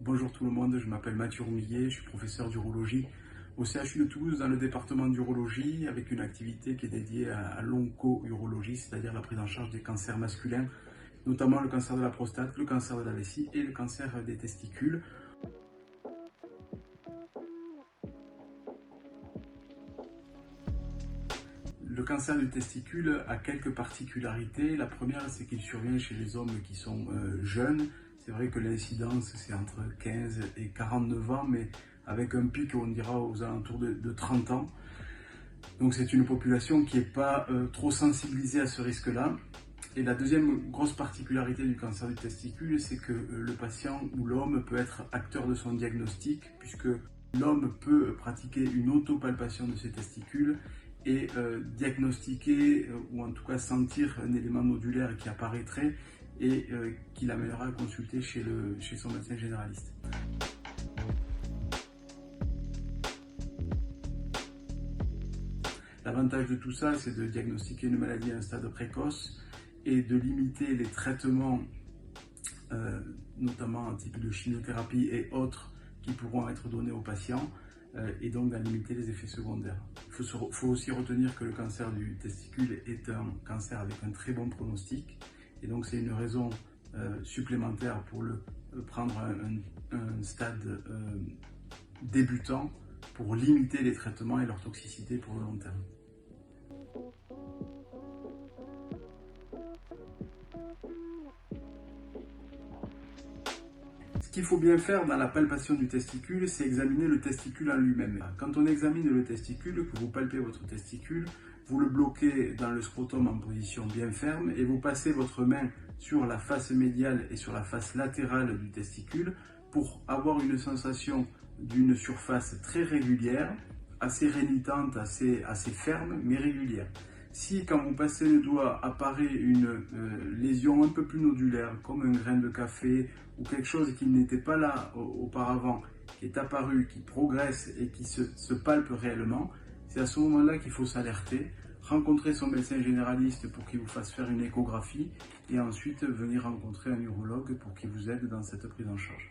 Bonjour tout le monde, je m'appelle Mathieu Roumillet, je suis professeur d'urologie au CHU de Toulouse dans le département d'urologie avec une activité qui est dédiée à l'onco-urologie, c'est-à-dire la prise en charge des cancers masculins, notamment le cancer de la prostate, le cancer de la vessie et le cancer des testicules. Le cancer du testicule a quelques particularités. La première, c'est qu'il survient chez les hommes qui sont jeunes. C'est vrai que l'incidence, c'est entre 15 et 49 ans, mais avec un pic, on dira, aux alentours de 30 ans. Donc c'est une population qui n'est pas trop sensibilisée à ce risque-là. Et la deuxième grosse particularité du cancer du testicule, c'est que le patient ou l'homme peut être acteur de son diagnostic, puisque l'homme peut pratiquer une autopalpation de ses testicules et diagnostiquer ou en tout cas sentir un élément nodulaire qui apparaîtrait et qui l'amènera à consulter chez son médecin généraliste. L'avantage de tout ça, c'est de diagnostiquer une maladie à un stade précoce et de limiter les traitements, notamment en type de chimiothérapie et autres, qui pourront être donnés aux patients, et donc à limiter les effets secondaires. Il faut aussi retenir que le cancer du testicule est un cancer avec un très bon pronostic, et donc c'est une raison supplémentaire pour le prendre un stade débutant pour limiter les traitements et leur toxicité pour le long terme. Ce qu'il faut bien faire dans la palpation du testicule, c'est examiner le testicule en lui-même. Quand on examine le testicule, que vous palpez votre testicule, vous le bloquez dans le scrotum en position bien ferme et vous passez votre main sur la face médiale et sur la face latérale du testicule pour avoir une sensation d'une surface très régulière, assez rénitante, assez ferme, mais régulière. Si quand vous passez le doigt apparaît une lésion un peu plus nodulaire, comme un grain de café ou quelque chose qui n'était pas là auparavant, qui est apparu, qui progresse et qui se palpe réellement, c'est à ce moment-là qu'il faut s'alerter, rencontrer son médecin généraliste pour qu'il vous fasse faire une échographie et ensuite venir rencontrer un urologue pour qu'il vous aide dans cette prise en charge.